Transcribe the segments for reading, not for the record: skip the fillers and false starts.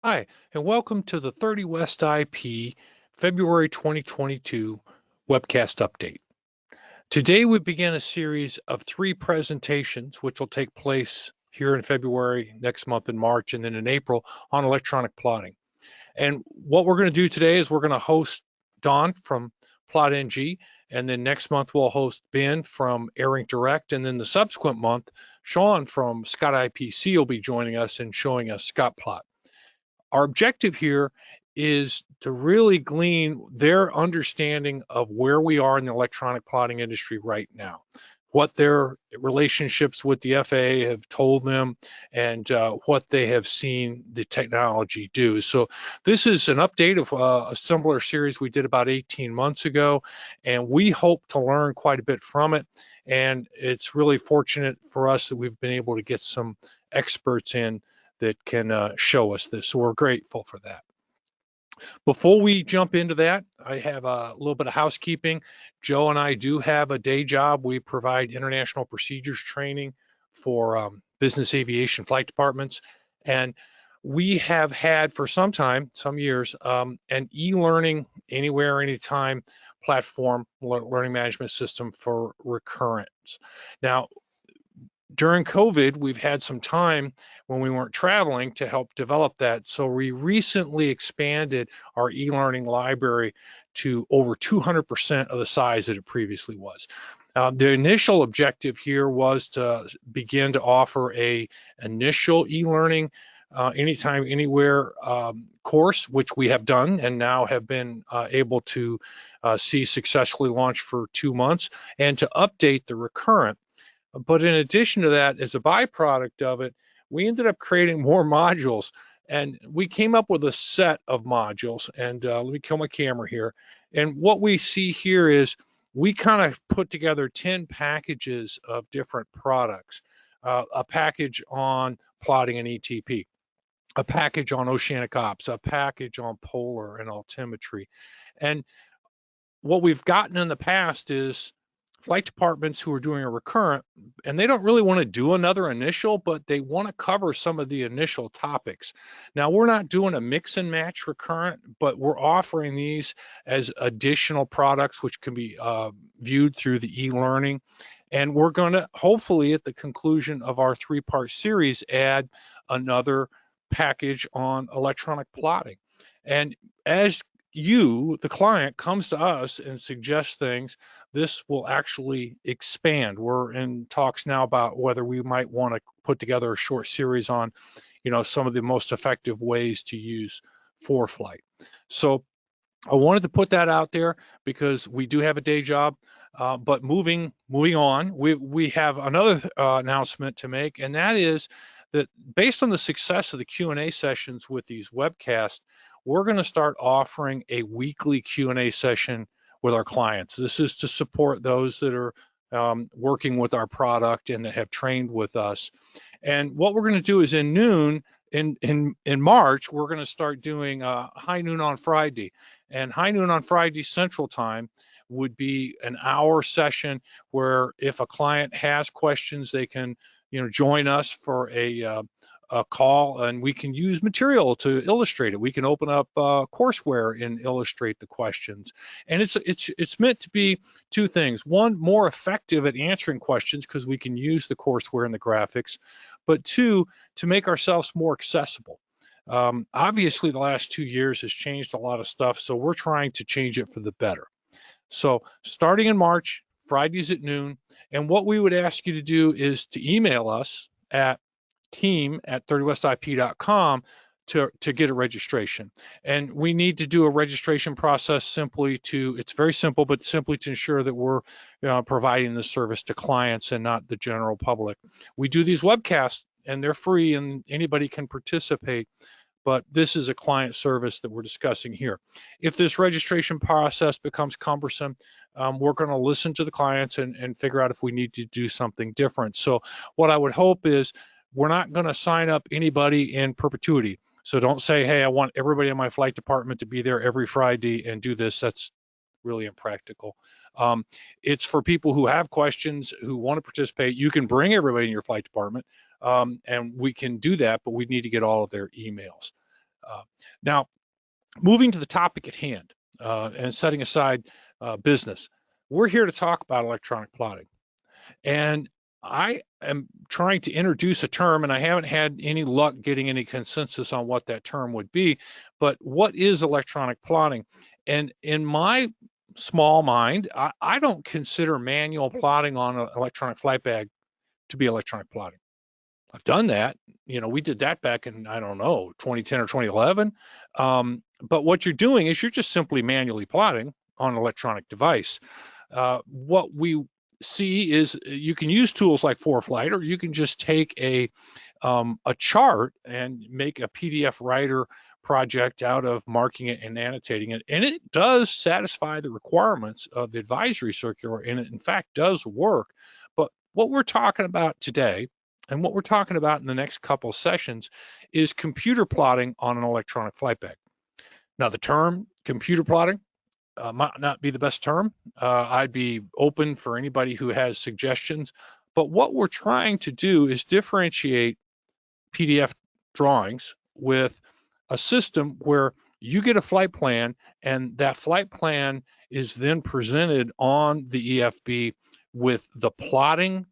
Hi, and welcome to the 30 West IP February 2022 webcast update. Today we begin a series of 3 presentations, which will take place here in February, next month in March, and then in April on electronic plotting. And what we're going to do today is we're going to host Don from PlotNG, and then next month we'll host Ben from Airing Direct, and then the subsequent month, Sean from Scott IPC will be joining us and showing us Scott Plot. Our objective here is to really glean their understanding of where we are in the electronic plotting industry right now, what their relationships with the FAA have told them, and what they have seen the technology do. So this is an update of a similar series we did about 18 months ago, and we hope to learn quite a bit from it. And it's really fortunate for us that we've been able to get some experts in that can show us this. So we're grateful for that. Before we jump into that, I have a little bit of housekeeping. Joe and I do have a day job. We provide international procedures training for business aviation flight departments. And we have had for some time, some years, an e-learning anywhere, anytime platform, learning management system for recurrence. Now, during COVID, we've had some time when we weren't traveling to help develop that. So we recently expanded our e-learning library to over 200% of the size that it previously was. The initial objective here was to begin to offer a initial e-learning anytime, anywhere course, which we have done and now have been able to see successfully launched for 2 months, and to update the recurrent. But in addition to that, as a byproduct of it, we ended up creating more modules, and we came up with a set of modules. And let me kill my camera here. And what we see here is we kind of put together 10 packages of different products, a package on plotting and ETP, a package on oceanic ops, a package on polar and altimetry. And what we've gotten in the past is flight departments who are doing a recurrent, and they don't really want to do another initial, but they want to cover some of the initial topics. Now, we're not doing a mix and match recurrent, but we're offering these as additional products which can be viewed through the e-learning. And we're going to hopefully at the conclusion of our 3-part series add another package on electronic plotting. And as you, the client, comes to us and suggests things, this will actually expand. We're in talks now about whether we might want to put together a short series on, some of the most effective ways to use ForeFlight. So I wanted to put that out there because we do have a day job. But moving on, we have another announcement to make, and that is that based on the success of the Q&A sessions with these webcasts, we're going to start offering a weekly Q&A session with our clients. This is to support those that are working with our product and that have trained with us. And what we're going to do is in March, we're going to start doing high noon on Friday. And high noon on Friday Central Time would be an hour session where if a client has questions, they can join us for a call, and we can use material to illustrate it. We can open up courseware and illustrate the questions. And it's meant to be two things. One, more effective at answering questions because we can use the courseware and the graphics, but two, to make ourselves more accessible. Obviously, the last 2 years has changed a lot of stuff, so we're trying to change it for the better. So starting in March, Fridays at noon, and what we would ask you to do is to email us at team@30westip.com to get a registration. And we need to do a registration process it's very simple, but simply to ensure that we're providing the service to clients and not the general public. We do these webcasts and they're free and anybody can participate, but this is a client service that we're discussing here. If this registration process becomes cumbersome, we're going to listen to the clients and figure out if we need to do something different. So what I would hope is we're not going to sign up anybody in perpetuity. So don't say, hey, I want everybody in my flight department to be there every Friday and do this. That's really impractical. It's for people who have questions, who want to participate. You can bring everybody in your flight department, and we can do that, but we need to get all of their emails. Now, moving to the topic at hand and setting aside business, we're here to talk about electronic plotting. And I am trying to introduce a term, and I haven't had any luck getting any consensus on what that term would be, but what is electronic plotting? And in my small mind, I don't consider manual plotting on an electronic flight bag to be electronic plotting. I've done that. We did that back in, I don't know, 2010 or 2011. But what you're doing is you're just simply manually plotting on an electronic device. What we see is you can use tools like ForeFlight, or you can just take a chart and make a PDF writer project out of marking it and annotating it. And it does satisfy the requirements of the advisory circular, and it in fact does work. But what we're talking about today, and what we're talking about in the next couple sessions, is computer plotting on an electronic flight bag. Now, the term computer plotting might not be the best term. I'd be open for anybody who has suggestions. But what we're trying to do is differentiate PDF drawings with a system where you get a flight plan, and that flight plan is then presented on the EFB with the plotting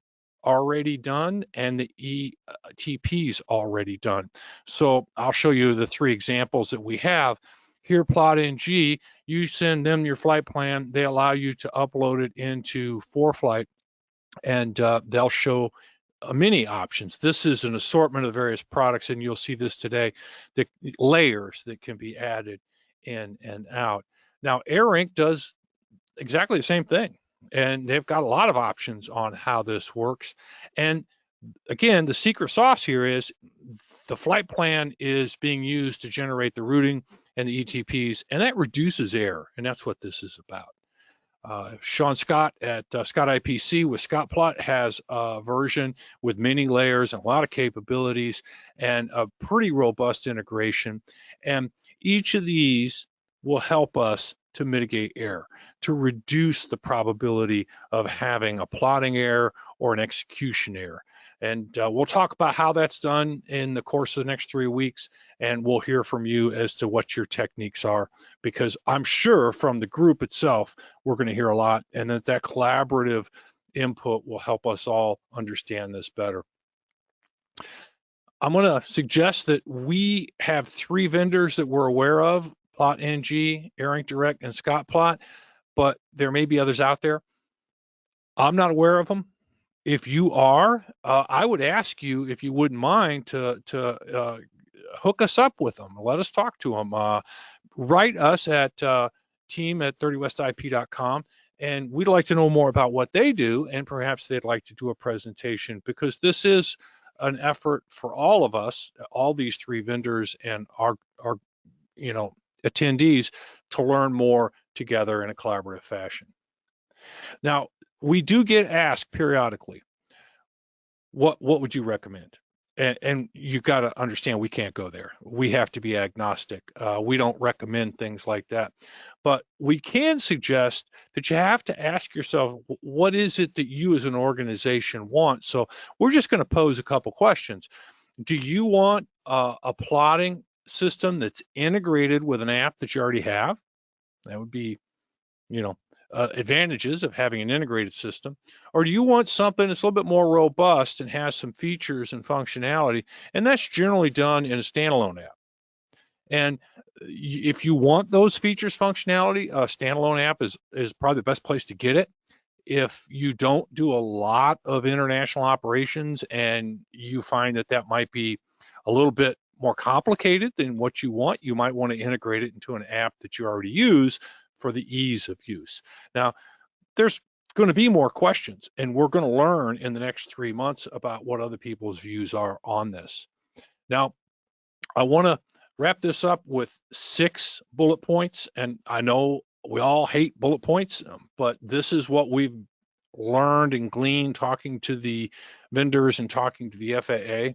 already done and the ETPs already done. So I'll show you the three examples that we have. Here, PlotNG, you send them your flight plan. They allow you to upload it into ForeFlight, and they'll show many options. This is an assortment of various products, and you'll see this today, the layers that can be added in and out. Now, AirInk does exactly the same thing, and they've got a lot of options on how this works. And again, the secret sauce here is the flight plan is being used to generate the routing and the ETPs, and that reduces error, and that's what this is about. Sean Scott at Scott IPC with ScottPlot has a version with many layers and a lot of capabilities and a pretty robust integration. And each of these will help us to mitigate error, to reduce the probability of having a plotting error or an execution error. And we'll talk about how that's done in the course of the next 3 weeks, and we'll hear from you as to what your techniques are, because I'm sure from the group itself, we're going to hear a lot, and that collaborative input will help us all understand this better. I'm going to suggest that we have 3 vendors that we're aware of: PlotNG, AirInk Direct, and ScottPlot, but there may be others out there. I'm not aware of them. If you are, I would ask you if you wouldn't mind to hook us up with them. Let us talk to them. Write us at team@30westip.com, and we'd like to know more about what they do, and perhaps they'd like to do a presentation, because this is an effort for all of us, all these 3 vendors and our attendees, to learn more together in a collaborative fashion. Now, we do get asked periodically, what would you recommend? And you've got to understand, we can't go there. We have to be agnostic. We don't recommend things like that. But we can suggest that you have to ask yourself, what is it that you as an organization want? So we're just going to pose a couple questions. Do you want a plotting system that's integrated with an app that you already have? That would be, advantages of having an integrated system. Or do you want something that's a little bit more robust and has some features and functionality? And that's generally done in a standalone app. And if you want those features, functionality, a standalone app is probably the best place to get it. If you don't do a lot of international operations and you find that might be a little bit more complicated than what you want, you might want to integrate it into an app that you already use for the ease of use. Now, there's going to be more questions, and we're going to learn in the next 3 months about what other people's views are on this. Now, I want to wrap this up with 6 bullet points, and I know we all hate bullet points, but this is what we've learned and gleaned talking to the vendors and talking to the FAA.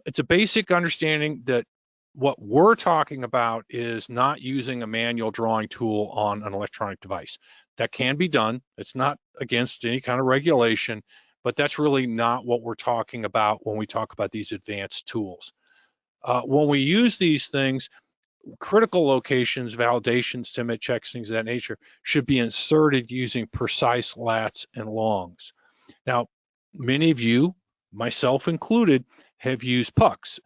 It's a basic understanding that what we're talking about is not using a manual drawing tool on an electronic device. That can be done. It's not against any kind of regulation, but that's really not what we're talking about when we talk about these advanced tools. When we use these things, critical locations, validations, timid checks, things of that nature should be inserted using precise lats and longs. Now, many of you, myself included, have used pucks.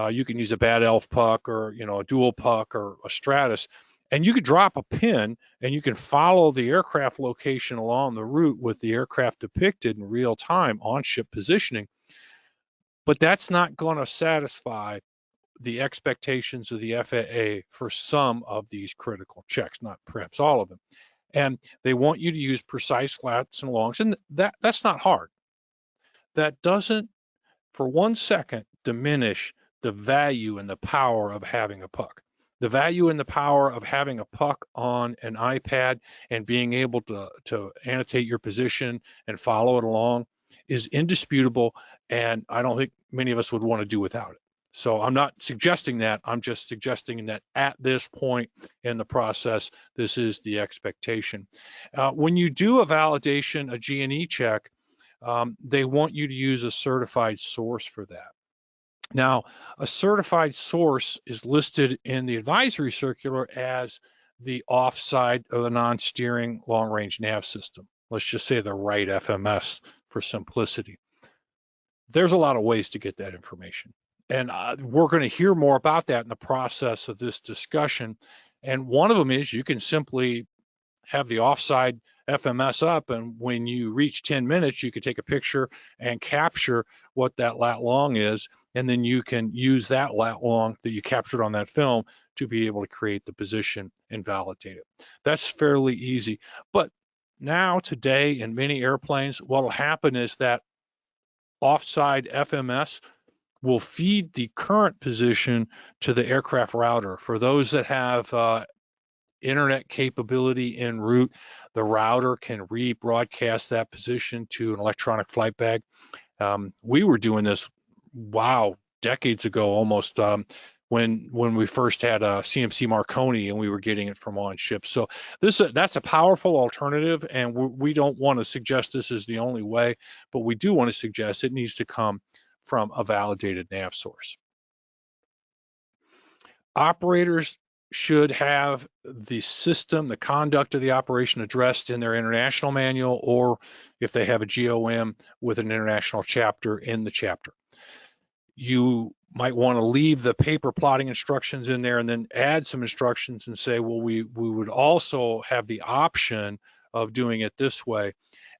You can use a bad elf puck or a dual puck or a stratus, and you could drop a pin and you can follow the aircraft location along the route with the aircraft depicted in real time on ship positioning. But that's not going to satisfy the expectations of the FAA for some of these critical checks, not perhaps all of them. And they want you to use precise lats and longs, and that's not hard. That doesn't for 1 second diminish the value and the power of having a puck. The value and the power of having a puck on an iPad and being able to annotate your position and follow it along is indisputable, and I don't think many of us would want to do without it. So I'm not suggesting that. I'm just suggesting that at this point in the process, this is the expectation. When you do a validation, a G&E check, they want you to use a certified source for that. Now, a certified source is listed in the advisory circular as the offside or the non-steering long-range nav system. Let's just say the right FMS for simplicity. There's a lot of ways to get that information. And we're going to hear more about that in the process of this discussion. And one of them is you can simply have the offside FMS up, and when you reach 10 minutes, you can take a picture and capture what that lat long is, and then you can use that lat long that you captured on that film to be able to create the position and validate it. That's fairly easy. But now, today, in many airplanes, what will happen is that offside FMS will feed the current position to the aircraft router. For those that have internet capability en route, the router can rebroadcast that position to an electronic flight bag. We were doing this, wow, decades ago almost, when we first had a CMC Marconi and we were getting it from on ships. So that's a powerful alternative, and we don't want to suggest this is the only way, but we do want to suggest it needs to come from a validated nav source. Operators should have the system, the conduct of the operation addressed in their international manual, or if they have a GOM with an international chapter, in the chapter. You might want to leave the paper plotting instructions in there and then add some instructions and say, well, we would also have the option of doing it this way.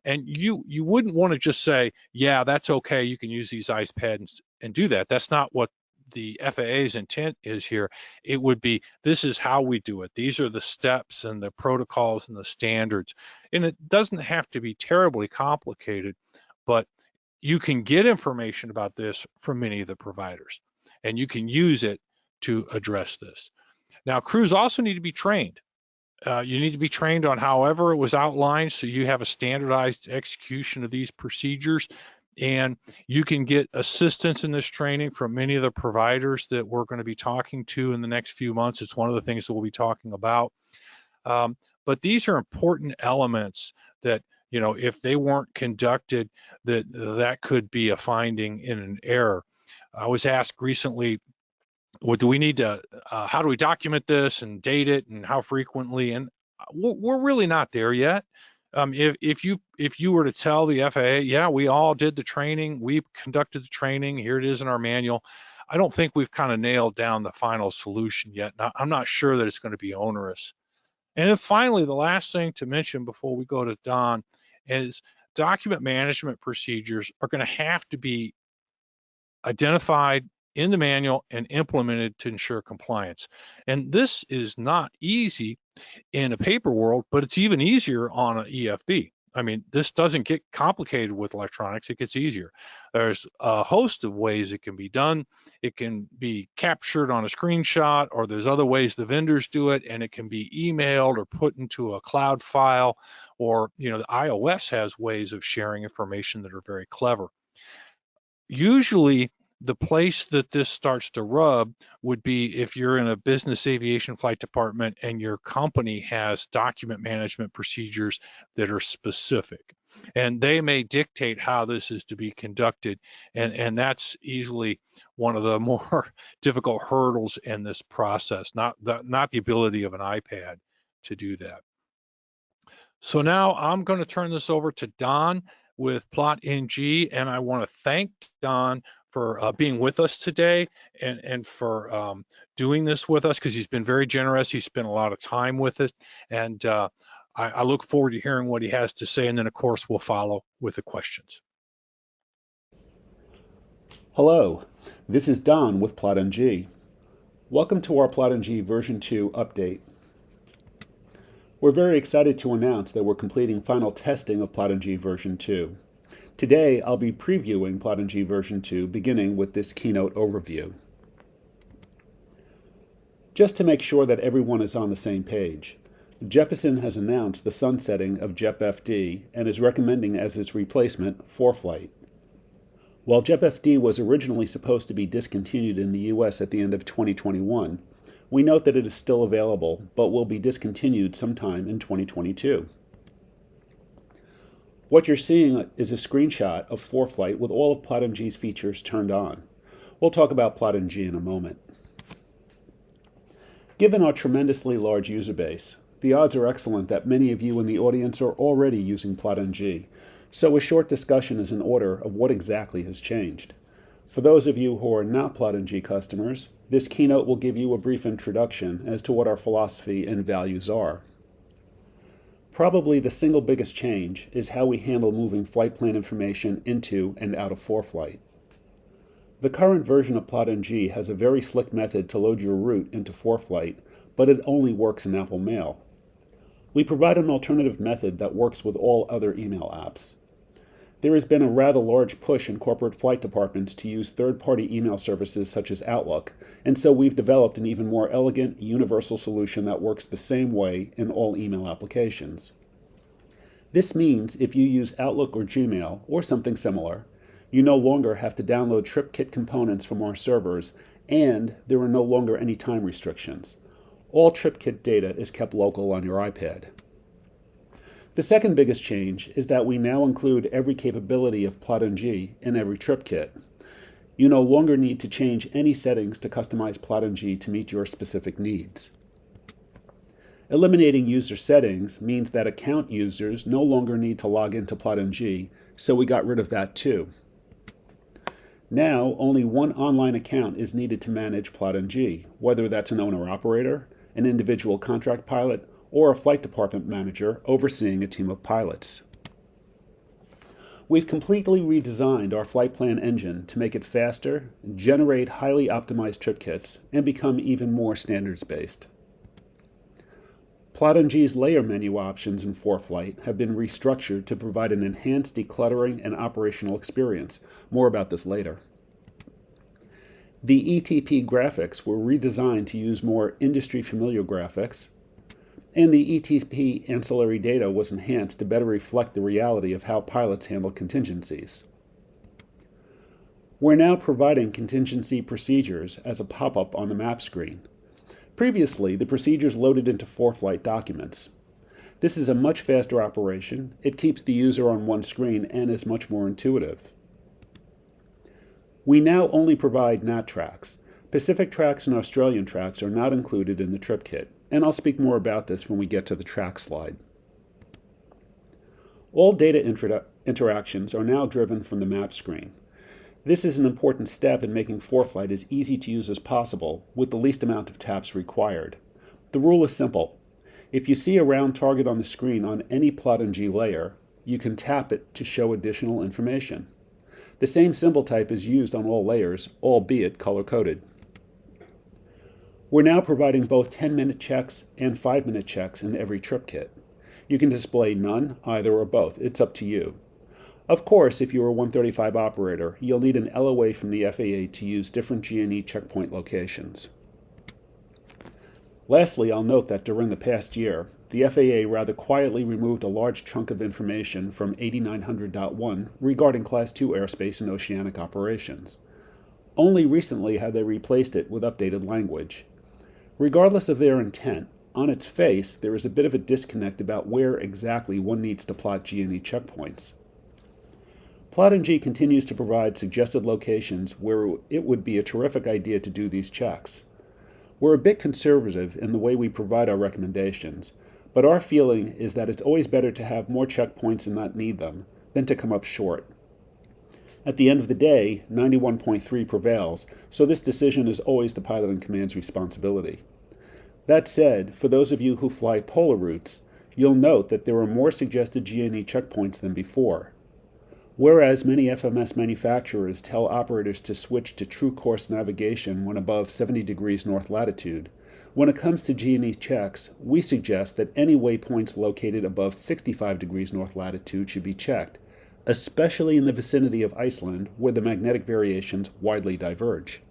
And you wouldn't want to just say, yeah, that's okay, you can use these ice pads and do that. That's not what the FAA's intent is here. It would be, this is how we do it. These are the steps and the protocols and the standards. And it doesn't have to be terribly complicated, but you can get information about this from many of the providers, and you can use it to address this. Now, crews also need to be trained. You need to be trained on however it was outlined, so you have a standardized execution of these procedures, and you can get assistance in this training from many of the providers that we're going to be talking to in the next few months. It's one of the things that we'll be talking about. But these are important elements that, if they weren't conducted, that could be a finding in an error. I was asked recently, well, do we need to, how do we document this and date it and how frequently? And we're really not there yet. If you were to tell the FAA, yeah, we all did the training, we conducted the training, here it is in our manual, I don't think we've kind of nailed down the final solution yet. I'm not sure that it's going to be onerous. And then finally, the last thing to mention before we go to Don is document management procedures are going to have to be identified in the manual and implemented to ensure compliance. And this is not easy in a paper world, but it's even easier on an EFB. I mean, this doesn't get complicated with electronics, it gets easier. There's a host of ways it can be done. It can be captured on a screenshot, or there's other ways the vendors do it, and it can be emailed or put into a cloud file, or, the iOS has ways of sharing information that are very clever. Usually The place that this starts to rub would be if you're in a business aviation flight department and your company has document management procedures that are specific. And they may dictate how this is to be conducted. And that's easily one of the more difficult hurdles in this process, not the ability of an iPad to do that. So now I'm going to turn this over to Don with PlotNG, and I want to thank Don for being with us today and for doing this with us, because he's been very generous. He spent a lot of time with us, and I look forward to hearing what he has to say, and then of course we'll follow with the questions. Hello, this is Don with PlotNG. Welcome to our PlotNG version 2 update. We're very excited to announce that we're completing final testing of PlotNG version 2. Today, I'll be previewing PlotNG version 2, beginning with this keynote overview. Just to make sure that everyone is on the same page, Jeppesen has announced the sunsetting of JepFD and is recommending as its replacement ForeFlight. While JepFD was originally supposed to be discontinued in the US at the end of 2021, we note that it is still available, but will be discontinued sometime in 2022. What you're seeing is a screenshot of ForeFlight with all of PlotNG's features turned on. We'll talk about PlotNG in a moment. Given our tremendously large user base, the odds are excellent that many of you in the audience are already using PlotNG, so a short discussion is in order of what exactly has changed. For those of you who are not PlotNG customers, this keynote will give you a brief introduction as to what our philosophy and values are. Probably the single biggest change is how we handle moving flight plan information into and out of ForeFlight. The current version of PlotNG has a very slick method to load your route into ForeFlight, but it only works in Apple Mail. We provide an alternative method that works with all other email apps. There has been a rather large push in corporate flight departments to use third-party email services such as Outlook, and so we've developed an even more elegant, universal solution that works the same way in all email applications. This means if you use Outlook or Gmail, or something similar, you no longer have to download TripKit components from our servers, and there are no longer any time restrictions. All TripKit data is kept local on your iPad. The second biggest change is that we now include every capability of PlotNG in every TripKit. You no longer need to change any settings to customize PlotNG to meet your specific needs. Eliminating user settings means that account users no longer need to log into PlotNG, so we got rid of that too. Now, only one online account is needed to manage PlotNG, whether that's an owner-operator, an individual contract pilot, or a flight department manager overseeing a team of pilots. We've completely redesigned our flight plan engine to make it faster, generate highly optimized trip kits, and become even more standards-based. PlotNG's layer menu options in ForeFlight have been restructured to provide an enhanced decluttering and operational experience. More about this later. The ETP graphics were redesigned to use more industry-familiar graphics, and the ETP ancillary data was enhanced to better reflect the reality of how pilots handle contingencies. We're now providing contingency procedures as a pop-up on the map screen. Previously, the procedures loaded into ForeFlight documents. This is a much faster operation, it keeps the user on one screen, and is much more intuitive. We now only provide NAT tracks. Pacific tracks and Australian tracks are not included in the trip kit, and I'll speak more about this when we get to the track slide. All data interactions are now driven from the map screen. This is an important step in making ForeFlight as easy to use as possible, with the least amount of taps required. The rule is simple. If you see a round target on the screen on any PlotNG layer, you can tap it to show additional information. The same symbol type is used on all layers, albeit color-coded. We're now providing both 10-minute checks and 5-minute checks in every trip kit. You can display none, either, or both. It's up to you. Of course, if you're a 135 operator, you'll need an LOA from the FAA to use different G&E checkpoint locations. Lastly, I'll note that during the past year, the FAA rather quietly removed a large chunk of information from 8900.1 regarding Class II airspace and oceanic operations. Only recently have they replaced it with updated language. Regardless of their intent, on its face, there is a bit of a disconnect about where exactly one needs to plot G&E checkpoints. PlotNG continues to provide suggested locations where it would be a terrific idea to do these checks. We're a bit conservative in the way we provide our recommendations, but our feeling is that it's always better to have more checkpoints and not need them than to come up short. At the end of the day, 91.3 prevails, so this decision is always the pilot in command's responsibility. That said, for those of you who fly polar routes, you'll note that there are more suggested G&E checkpoints than before. Whereas many FMS manufacturers tell operators to switch to true course navigation when above 70 degrees north latitude, when it comes to G&E checks, we suggest that any waypoints located above 65 degrees north latitude should be checked, especially in the vicinity of Iceland, where the magnetic variations widely diverge.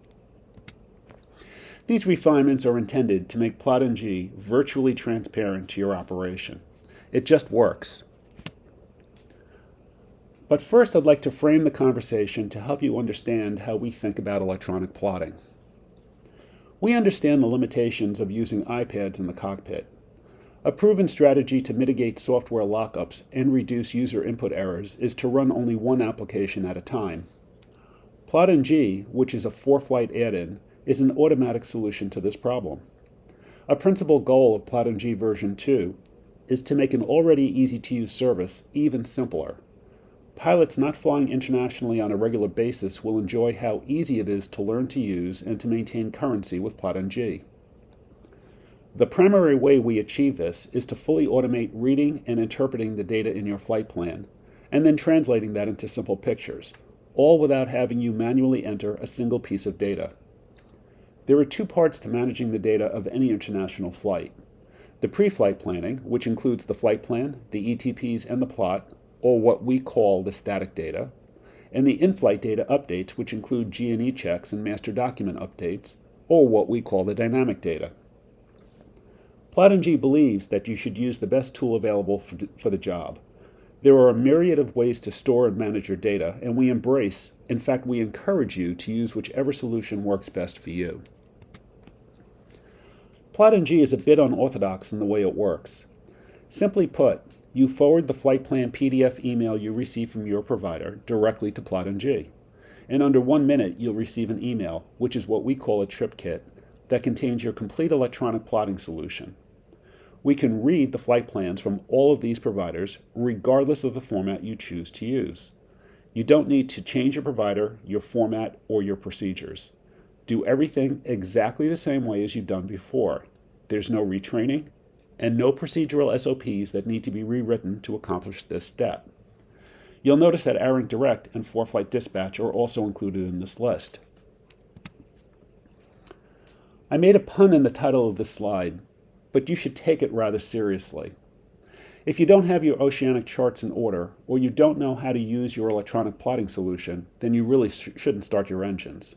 These refinements are intended to make PlotNG virtually transparent to your operation. It just works. But first, I'd like to frame the conversation to help you understand how we think about electronic plotting. We understand the limitations of using iPads in the cockpit. A proven strategy to mitigate software lockups and reduce user input errors is to run only one application at a time. PlotNG, which is a for-flight add-in, is an automatic solution to this problem. A principal goal of PlotNG version 2 is to make an already easy-to-use service even simpler. Pilots not flying internationally on a regular basis will enjoy how easy it is to learn to use and to maintain currency with PlotNG. The primary way we achieve this is to fully automate reading and interpreting the data in your flight plan, and then translating that into simple pictures, all without having you manually enter a single piece of data. There are two parts to managing the data of any international flight. The pre-flight planning, which includes the flight plan, the ETPs, and the plot, or what we call the static data, and the in-flight data updates, which include G&E checks and master document updates, or what we call the dynamic data. PlotNG believes that you should use the best tool available for the job. There are a myriad of ways to store and manage your data, and we embrace, in fact, we encourage you to use whichever solution works best for you. PlotNG is a bit unorthodox in the way it works. Simply put, you forward the flight plan PDF email you receive from your provider directly to PlotNG. In under 1 minute, you'll receive an email, which is what we call a TripKit, that contains your complete electronic plotting solution. We can read the flight plans from all of these providers, regardless of the format you choose to use. You don't need to change your provider, your format, or your procedures. Do everything exactly the same way as you've done before. There's no retraining, and no procedural SOPs that need to be rewritten to accomplish this step. You'll notice that ARINC Direct and ForeFlight Dispatch are also included in this list. I made a pun in the title of this slide, but you should take it rather seriously. If you don't have your oceanic charts in order, or you don't know how to use your electronic plotting solution, then you really shouldn't start your engines.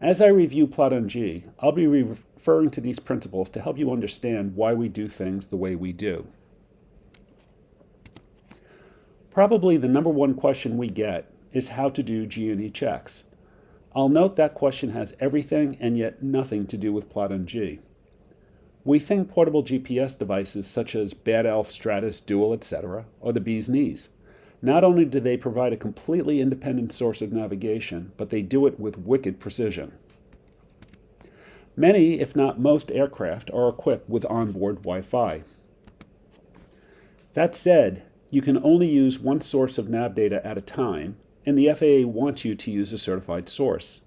As I review PlotNG, I'll be referring to these principles to help you understand why we do things the way we do. Probably the number one question we get is how to do G&E checks. I'll note that question has everything and yet nothing to do with PlotNG. We think portable GPS devices such as Bad Elf, Stratus, Dual, etc. are the bee's knees. Not only do they provide a completely independent source of navigation, but they do it with wicked precision. Many, if not most, aircraft are equipped with onboard Wi-Fi. That said, you can only use one source of nav data at a time, and the FAA wants you to use a certified source.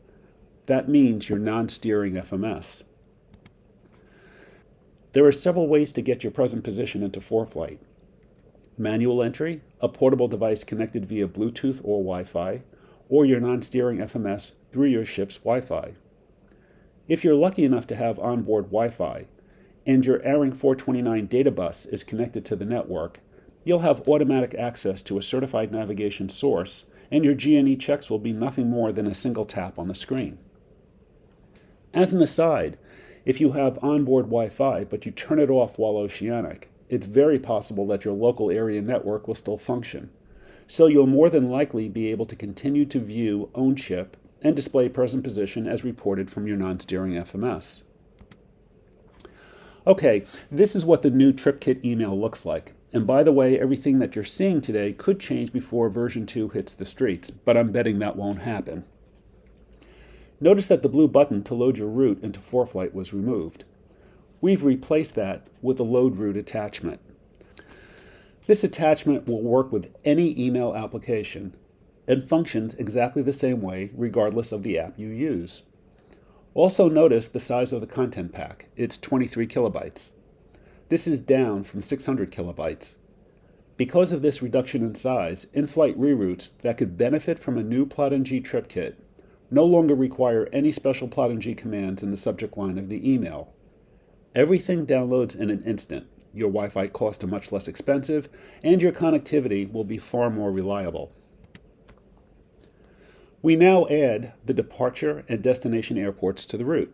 That means your non-steering FMS. There are several ways to get your present position into ForeFlight. Manual entry, a portable device connected via Bluetooth or Wi-Fi, or your non-steering FMS through your ship's Wi-Fi. If you're lucky enough to have onboard Wi-Fi, and your ARINC 429 data bus is connected to the network, you'll have automatic access to a certified navigation source, and your G&E checks will be nothing more than a single tap on the screen. As an aside, if you have onboard Wi-Fi but you turn it off while oceanic, it's very possible that your local area network will still function. So you'll more than likely be able to continue to view own ship and display present position as reported from your non-steering FMS. Okay, this is what the new TripKit email looks like. And by the way, everything that you're seeing today could change before version 2 hits the streets, but I'm betting that won't happen. Notice that the blue button to load your route into ForeFlight was removed. We've replaced that with a load route attachment. This attachment will work with any email application and functions exactly the same way regardless of the app you use. Also notice the size of the content pack. It's 23 kilobytes. This is down from 600 kilobytes. Because of this reduction in size, in-flight reroutes that could benefit from a new PlotNG TripKit no longer require any special PlotNG commands in the subject line of the email. Everything downloads in an instant. Your Wi-Fi costs are much less expensive, and your connectivity will be far more reliable. We now add the departure and destination airports to the route.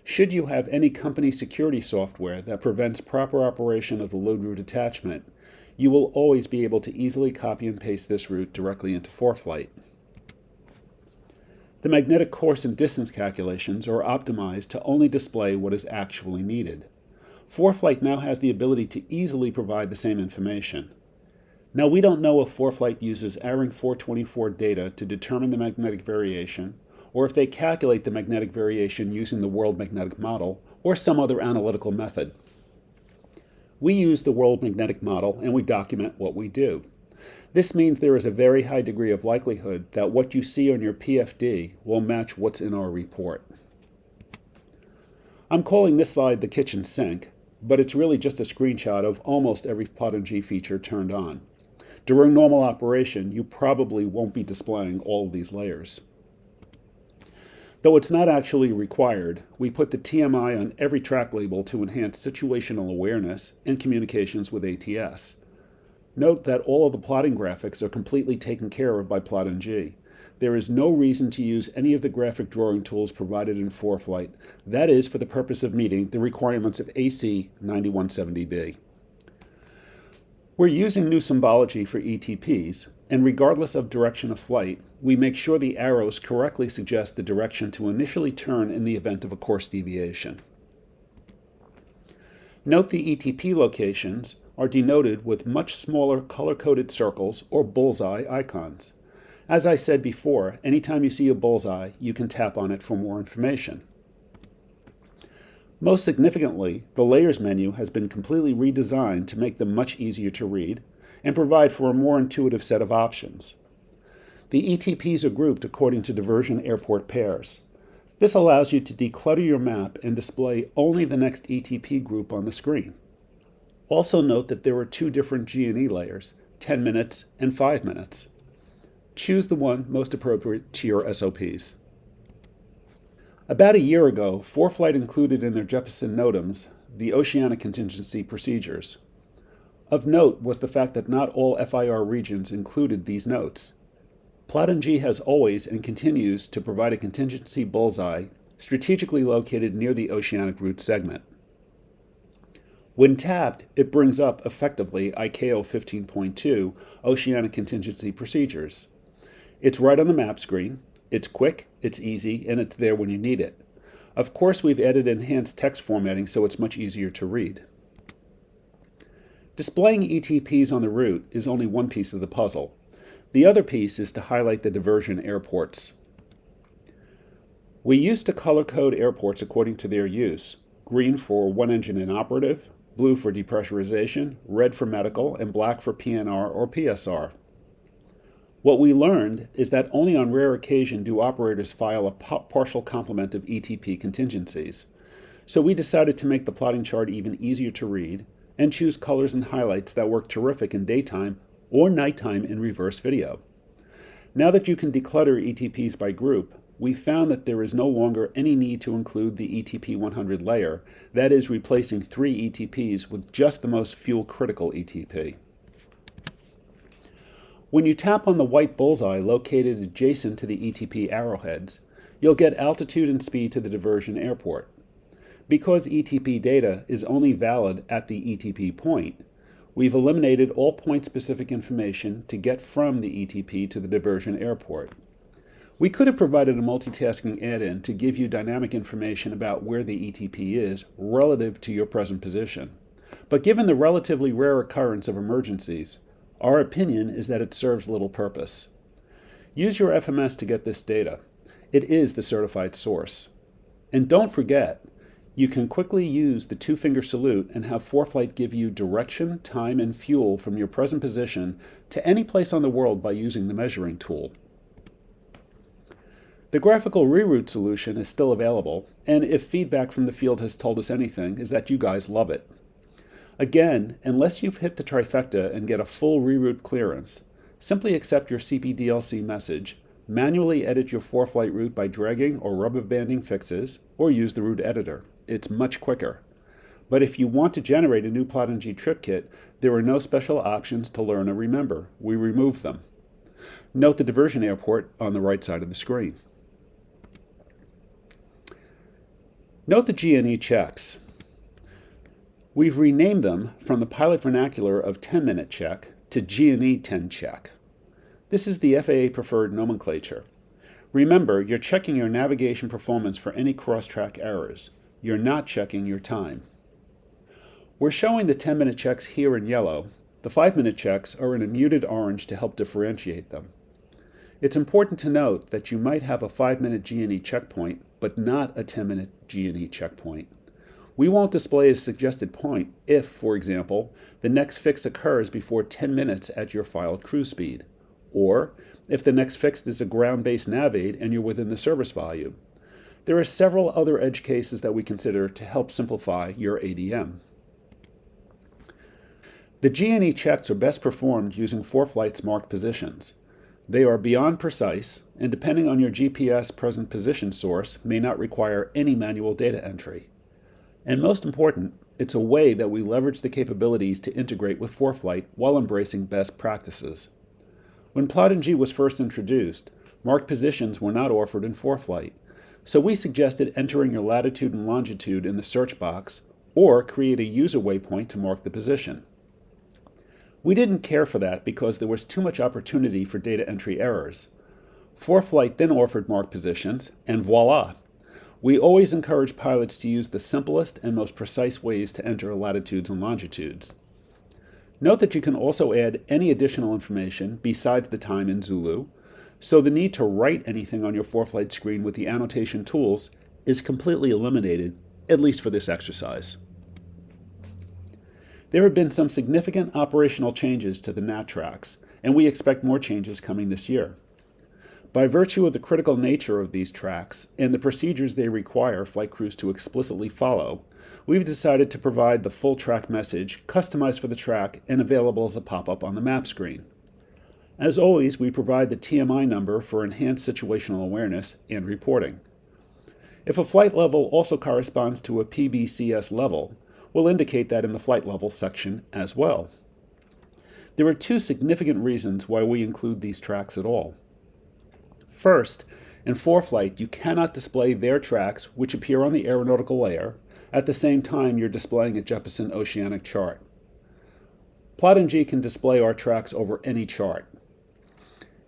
Should you have any company security software that prevents proper operation of the load route attachment, you will always be able to easily copy and paste this route directly into ForeFlight. The magnetic course and distance calculations are optimized to only display what is actually needed. ForeFlight now has the ability to easily provide the same information. Now, we don't know if ForeFlight uses ARINC 424 data to determine the magnetic variation, or if they calculate the magnetic variation using the World Magnetic Model, or some other analytical method. We use the World Magnetic Model and we document what we do. This means there is a very high degree of likelihood that what you see on your PFD will match what's in our report. I'm calling this slide the kitchen sink, but it's really just a screenshot of almost every PlotNG feature turned on. During normal operation, you probably won't be displaying all of these layers. Though it's not actually required, we put the TMI on every track label to enhance situational awareness and communications with ATS. Note that all of the plotting graphics are completely taken care of by PlotNG. There is no reason to use any of the graphic drawing tools provided in ForeFlight. That is for the purpose of meeting the requirements of AC 9170B. We're using new symbology for ETPs, and regardless of direction of flight, we make sure the arrows correctly suggest the direction to initially turn in the event of a course deviation. Note the ETP locations are denoted with much smaller color-coded circles or bullseye icons. As I said before, anytime you see a bullseye, you can tap on it for more information. Most significantly, the Layers menu has been completely redesigned to make them much easier to read and provide for a more intuitive set of options. The ETPs are grouped according to diversion airport pairs. This allows you to declutter your map and display only the next ETP group on the screen. Also note that there are two different G&E layers, 10 minutes and 5 minutes. Choose the one most appropriate to your SOPs. About a year ago, ForeFlight included in their Jeppesen NOTAMs the oceanic contingency procedures. Of note was the fact that not all FIR regions included these notes. PlotNG has always and continues to provide a contingency bullseye strategically located near the oceanic route segment. When tapped, it brings up effectively ICAO 15.2 Oceanic Contingency Procedures. It's right on the map screen. It's quick, it's easy, and it's there when you need it. Of course, we've added enhanced text formatting so it's much easier to read. Displaying ETPs on the route is only one piece of the puzzle. The other piece is to highlight the diversion airports. We used to color code airports according to their use: green for one engine inoperative, blue for depressurization, red for medical, and black for PNR or PSR. What we learned is that only on rare occasion do operators file a partial complement of ETP contingencies. So we decided to make the plotting chart even easier to read and choose colors and highlights that work terrific in daytime or nighttime in reverse video. Now that you can declutter ETPs by group, we found that there is no longer any need to include the ETP 100 layer, that is, replacing 3 ETPs with just the most fuel-critical ETP. When you tap on the white bullseye located adjacent to the ETP arrowheads, you'll get altitude and speed to the diversion airport. Because ETP data is only valid at the ETP point, we've eliminated all point-specific information to get from the ETP to the diversion airport. We could have provided a multitasking add-in to give you dynamic information about where the ETP is relative to your present position. But given the relatively rare occurrence of emergencies, our opinion is that it serves little purpose. Use your FMS to get this data. It is the certified source. And don't forget, you can quickly use the two-finger salute and have ForeFlight give you direction, time, and fuel from your present position to any place on the world by using the measuring tool. The graphical reroute solution is still available, and if feedback from the field has told us anything, is that you guys love it. Again, unless you've hit the trifecta and get a full reroute clearance, simply accept your CPDLC message, manually edit your ForeFlight route by dragging or rubber banding fixes, or use the route editor. It's much quicker. But if you want to generate a new PlotNG TripKit, there are no special options to learn or remember. We removed them. Note the diversion airport on the right side of the screen. Note the G&E checks. We've renamed them from the pilot vernacular of 10-minute check to G&E 10 check. This is the FAA preferred nomenclature. Remember, you're checking your navigation performance for any cross-track errors. You're not checking your time. We're showing the 10-minute checks here in yellow. The 5-minute checks are in a muted orange to help differentiate them. It's important to note that you might have a 5-minute G&E checkpoint, but not a 10-minute G&E checkpoint. We won't display a suggested point if, for example, the next fix occurs before 10 minutes at your filed cruise speed, or if the next fix is a ground-based nav aid and you're within the service volume. There are several other edge cases that we consider to help simplify your ADM. The G&E checks are best performed using ForeFlight's marked positions. They are beyond precise, and depending on your GPS present position source, may not require any manual data entry. And most important, it's a way that we leverage the capabilities to integrate with ForeFlight while embracing best practices. When PlotNG was first introduced, marked positions were not offered in ForeFlight, so we suggested entering your latitude and longitude in the search box, or create a user waypoint to mark the position. We didn't care for that because there was too much opportunity for data entry errors. ForeFlight then offered marked positions, and voila! We always encourage pilots to use the simplest and most precise ways to enter latitudes and longitudes. Note that you can also add any additional information besides the time in Zulu, so the need to write anything on your ForeFlight screen with the annotation tools is completely eliminated, at least for this exercise. There have been some significant operational changes to the NAT tracks, and we expect more changes coming this year. By virtue of the critical nature of these tracks and the procedures they require flight crews to explicitly follow, we've decided to provide the full track message customized for the track and available as a pop-up on the map screen. As always, we provide the TMI number for enhanced situational awareness and reporting. If a flight level also corresponds to a PBCS level, we'll indicate that in the flight level section as well. There are two significant reasons why we include these tracks at all. First, in ForeFlight, you cannot display their tracks, which appear on the aeronautical layer, at the same time you're displaying a Jeppesen oceanic chart. PlotNG can display our tracks over any chart.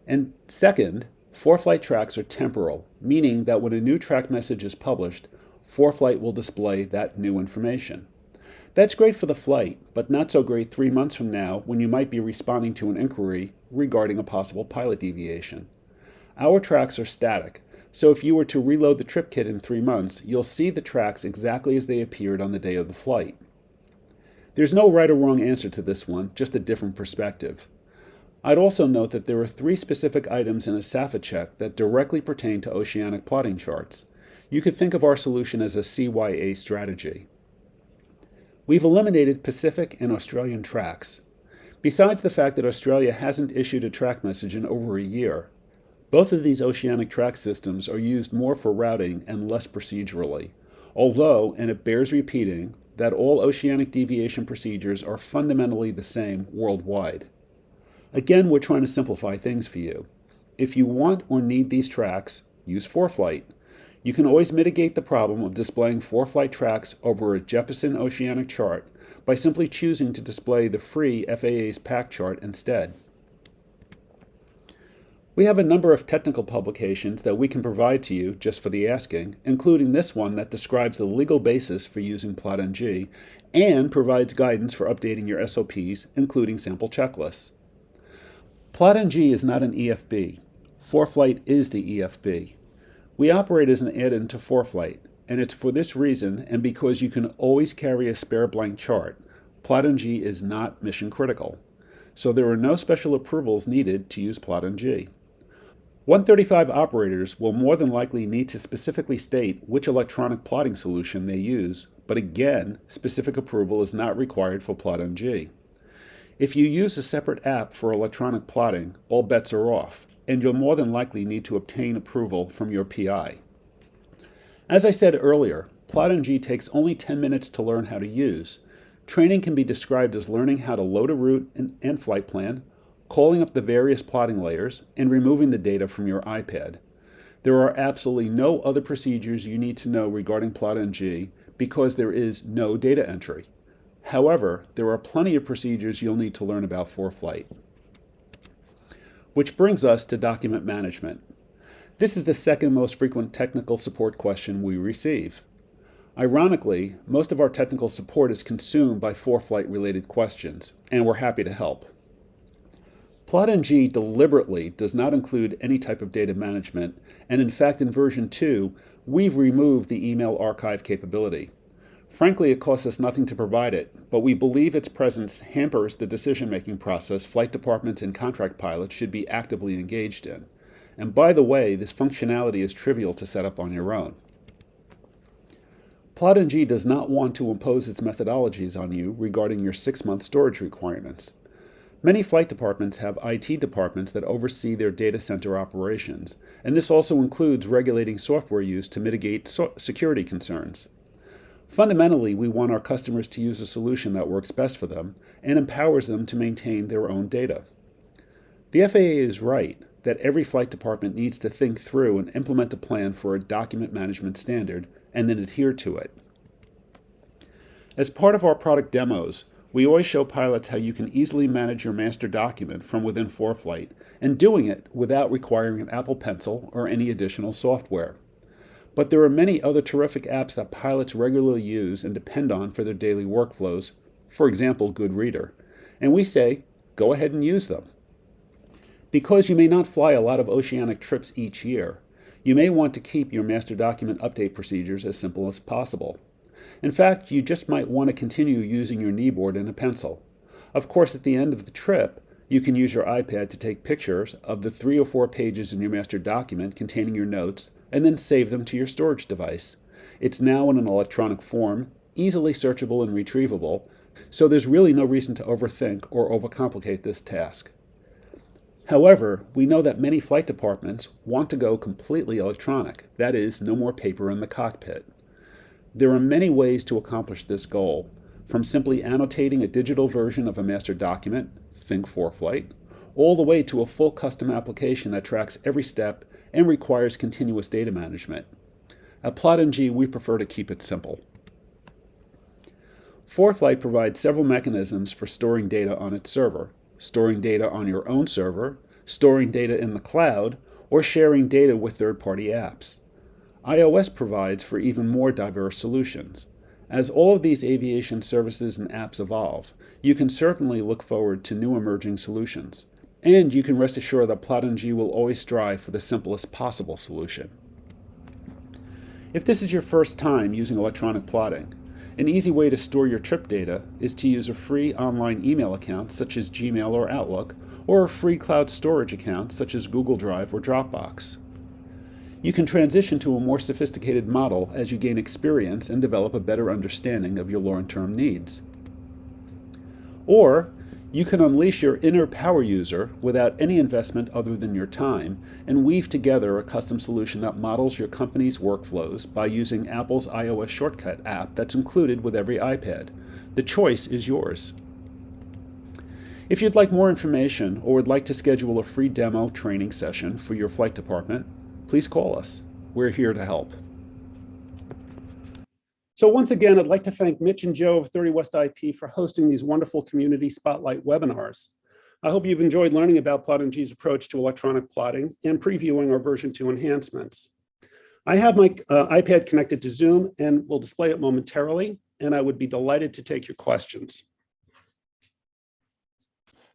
And second, ForeFlight tracks are temporal, meaning that when a new track message is published, ForeFlight will display that new information. That's great for the flight, but not so great 3 months from now when you might be responding to an inquiry regarding a possible pilot deviation. Our tracks are static, so if you were to reload the TripKit in 3 months, you'll see the tracks exactly as they appeared on the day of the flight. There's no right or wrong answer to this one, just a different perspective. I'd also note that there are 3 specific items in a SAFA check that directly pertain to oceanic plotting charts. You could think of our solution as a CYA strategy. We've eliminated Pacific and Australian tracks. Besides the fact that Australia hasn't issued a track message in over a year, both of these oceanic track systems are used more for routing and less procedurally, although, and it bears repeating, that all oceanic deviation procedures are fundamentally the same worldwide. Again, we're trying to simplify things for you. If you want or need these tracks, use ForeFlight. You can always mitigate the problem of displaying ForeFlight tracks over a Jeppesen oceanic chart by simply choosing to display the free FAA's PAC chart instead. We have a number of technical publications that we can provide to you just for the asking, including this one that describes the legal basis for using PlotNG and provides guidance for updating your SOPs, including sample checklists. PlotNG is not an EFB. ForeFlight is the EFB. We operate as an add-in to ForeFlight, and it's for this reason and because you can always carry a spare blank chart. PlotNG is not mission critical, so there are no special approvals needed to use PlotNG. 135 operators will more than likely need to specifically state which electronic plotting solution they use, but again, specific approval is not required for PlotNG. If you use a separate app for electronic plotting, all bets are off, and you'll more than likely need to obtain approval from your PI. As I said earlier, PlotNG takes only 10 minutes to learn how to use. Training can be described as learning how to load a route and flight plan, calling up the various plotting layers, and removing the data from your iPad. There are absolutely no other procedures you need to know regarding PlotNG because there is no data entry. However, there are plenty of procedures you'll need to learn about ForeFlight. Which brings us to document management. This is the second most frequent technical support question we receive. Ironically, most of our technical support is consumed by ForeFlight related questions, and we're happy to help. PlotNG deliberately does not include any type of data management, and in fact in version 2, we've removed the email archive capability. Frankly, it costs us nothing to provide it, but we believe its presence hampers the decision-making process flight departments and contract pilots should be actively engaged in. And by the way, this functionality is trivial to set up on your own. PlotNG does not want to impose its methodologies on you regarding your 6-month storage requirements. Many flight departments have IT departments that oversee their data center operations, and this also includes regulating software use to mitigate security concerns. Fundamentally, we want our customers to use a solution that works best for them and empowers them to maintain their own data. The FAA is right that every flight department needs to think through and implement a plan for a document management standard and then adhere to it. As part of our product demos, we always show pilots how you can easily manage your master document from within ForeFlight, and doing it without requiring an Apple Pencil or any additional software. But there are many other terrific apps that pilots regularly use and depend on for their daily workflows, for example, GoodReader, and we say, go ahead and use them. Because you may not fly a lot of oceanic trips each year, you may want to keep your master document update procedures as simple as possible. In fact, you just might want to continue using your kneeboard and a pencil. Of course, at the end of the trip, you can use your iPad to take pictures of the 3 or 4 pages in your master document containing your notes and then save them to your storage device. It's now in an electronic form, easily searchable and retrievable, so there's really no reason to overthink or overcomplicate this task. However, we know that many flight departments want to go completely electronic, that is, no more paper in the cockpit. There are many ways to accomplish this goal, from simply annotating a digital version of a master document, think ForeFlight, all the way to a full custom application that tracks every step and requires continuous data management. At PlotNG, we prefer to keep it simple. ForeFlight provides several mechanisms for storing data on its server, storing data on your own server, storing data in the cloud, or sharing data with third-party apps. iOS provides for even more diverse solutions. As all of these aviation services and apps evolve, you can certainly look forward to new emerging solutions. And you can rest assured that PlotNG will always strive for the simplest possible solution. If this is your first time using electronic plotting, an easy way to store your trip data is to use a free online email account such as Gmail or Outlook, or a free cloud storage account such as Google Drive or Dropbox. You can transition to a more sophisticated model as you gain experience and develop a better understanding of your long-term needs. Or you can unleash your inner power user without any investment other than your time and weave together a custom solution that models your company's workflows by using Apple's iOS shortcut app that's included with every iPad. The choice is yours. If you'd like more information or would like to schedule a free demo training session for your flight department, please call us. We're here to help. So once again, I'd like to thank Mitch and Joe of 30 West IP for hosting these wonderful community spotlight webinars. I hope you've enjoyed learning about PlotNG's approach to electronic plotting and previewing our version 2 enhancements. I have my iPad connected to Zoom and will display it momentarily, and I would be delighted to take your questions.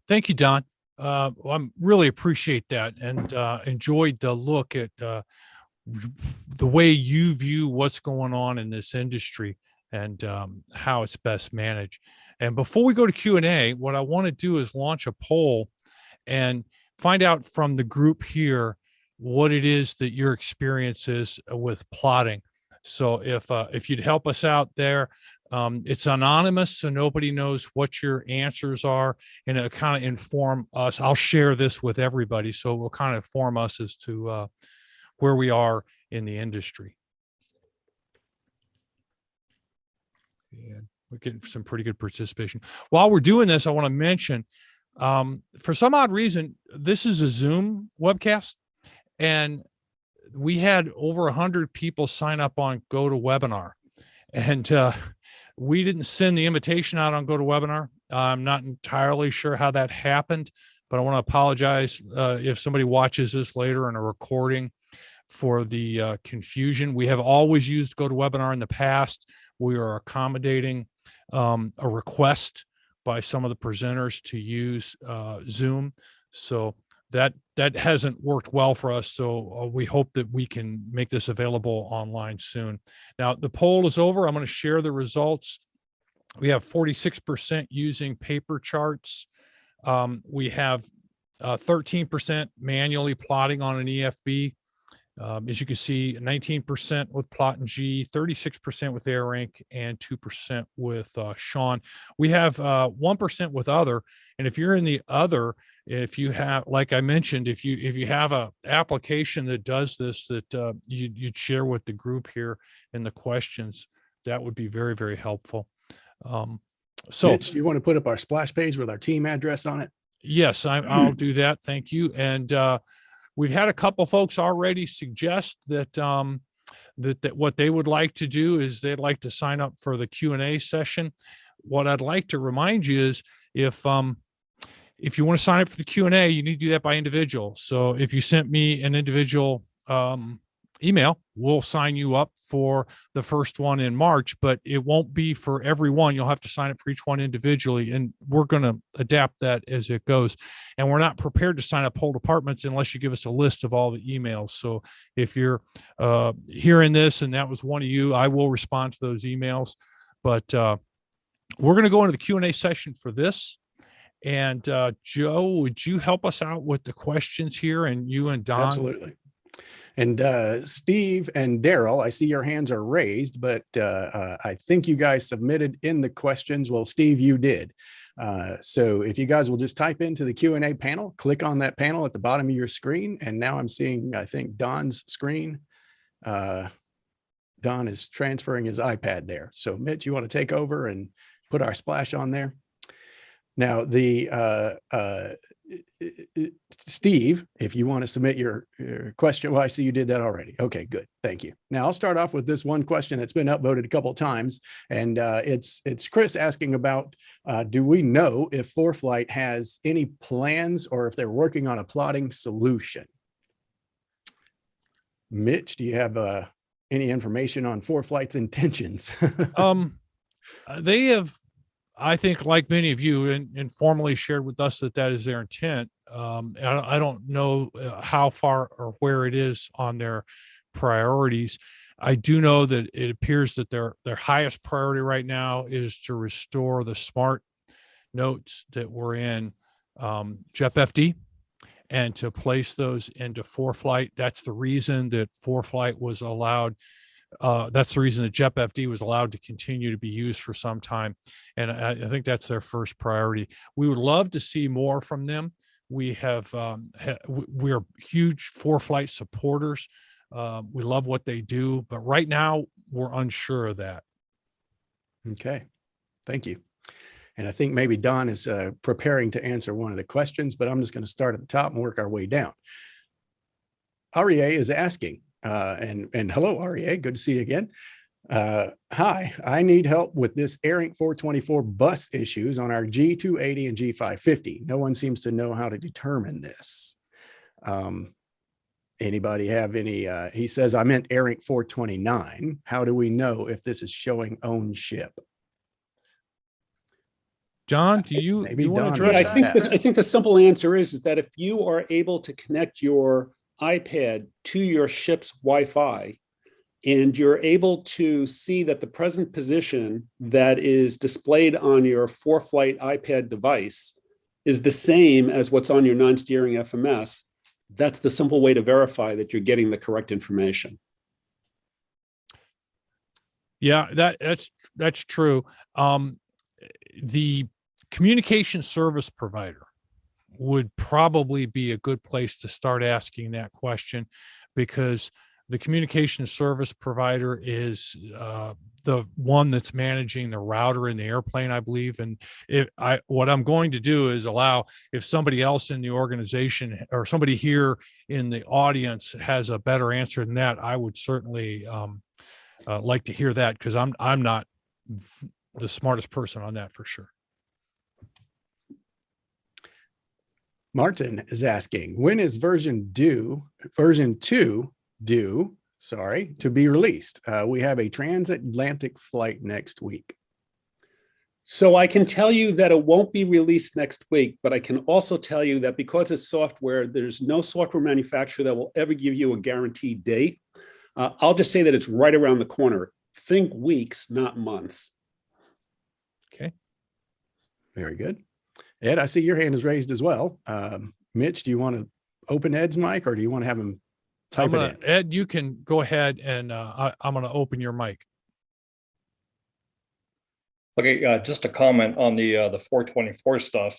Thank you, Don. I really appreciate that, and enjoyed the look at the way you view what's going on in this industry and how it's best managed. And before we go to Q&A, what I want to do is launch a poll and find out from the group here what it is that your experience is with plotting. So if you'd help us out there, it's anonymous, so nobody knows what your answers are, and it'll kind of inform us. I'll share this with everybody, so it will kind of inform us as to where we are in the industry. And we're getting some pretty good participation. While we're doing this, I want to mention, for some odd reason, this is a Zoom webcast, and we had over 100 people sign up on GoToWebinar, and we didn't send the invitation out on GoToWebinar. I'm not entirely sure how that happened, but I want to apologize if somebody watches this later in a recording for the confusion. We have always used GoToWebinar in the past. We are accommodating a request by some of the presenters to use Zoom. So that hasn't worked well for us. So we hope that we can make this available online soon. Now the poll is over. I'm going to share the results. We have 46% using paper charts. We have 13% manually plotting on an EFB. As you can see, 19% with PlotNG, 36% with AirInc, and 2% with Sean. We have 1% with other, and if you're in the other, if you have, like I mentioned, if you have a application that does this that you'd share with the group here in the questions, that would be very, very helpful. So, Mitch, do you want to put up our splash page with our team address on it? Yes, I'll do that. Thank you. And we've had a couple folks already suggest that that what they would like to do is they'd like to sign up for the Q&A session. What I'd like to remind you is if you want to sign up for the Q&A, you need to do that by individual. So if you sent me an individual email, we'll sign you up for the first one in March, but it won't be for everyone. You'll have to sign up for each one individually, and we're going to adapt that as it goes. And we're not prepared to sign up whole departments unless you give us a list of all the emails. So if you're hearing this and that was one of you, I will respond to those emails. But we're going to go into the Q&A session for this. And Joe, would you help us out with the questions here, and you and Don? Absolutely. And Steve and Daryl, I see your hands are raised, but I think you guys submitted in the questions. Well, Steve, you did. So if you guys will just type into the Q&A panel, click on that panel at the bottom of your screen. And now I'm seeing, I think, Don's screen. Don is transferring his iPad there. So Mitch, you want to take over and put our splash on there? Now, Steve, if you want to submit your question, well, I see you did that already. Okay, good. Thank you. Now I'll start off with this one question that's been upvoted a couple of times, and it's Chris asking about, do we know if ForeFlight has any plans or if they're working on a plotting solution? Mitch, do you have any information on ForeFlight's intentions? They have, I think, like many of you, informally shared with us that is their intent. I don't know how far or where it is on their priorities. I do know that it appears that their highest priority right now is to restore the smart notes that were in JEPFD and to place those into ForeFlight. That's the reason that ForeFlight was allowed. That's the reason that JEPFD was allowed to continue to be used for some time. And I think that's their first priority. We would love to see more from them. We have, we're huge ForeFlight supporters. We love what they do, but right now we're unsure of that. Okay, thank you. And I think maybe Don is preparing to answer one of the questions, but I'm just going to start at the top and work our way down. REA is asking, and hello, REA, good to see you again. Hi, I need help with this AirInc 424 bus issues on our G280 and G550. No one seems to know how to determine this. Anybody have any, he says, I meant AirInc 429. How do we know if this is showing own ship? John, do you Maybe want to Don address Yeah, that? I think the simple answer is that if you are able to connect your iPad to your ship's Wi-Fi, and you're able to see that the present position that is displayed on your ForeFlight iPad device is the same as what's on your non-steering FMS, that's the simple way to verify that you're getting the correct information. Yeah, that's true. The communication service provider would probably be a good place to start asking that question, because the communication service provider is the one that's managing the router in the airplane, I believe. And what I'm going to do is allow, if somebody else in the organization or somebody here in the audience has a better answer than that, I would certainly like to hear that, because I'm not the smartest person on that for sure. Martin is asking, when is version 2 due, to be released? We have a transatlantic flight next week. So I can tell you that it won't be released next week, but I can also tell you that because it's software, there's no software manufacturer that will ever give you a guaranteed date. I'll just say that it's right around the corner. Think weeks, not months. Okay. Very good. Ed, I see your hand is raised as well. Mitch, do you want to open Ed's mic, or do you want to have him type it in? Ed, you can go ahead, and I'm going to open your mic. Okay, just a comment on the 424 stuff.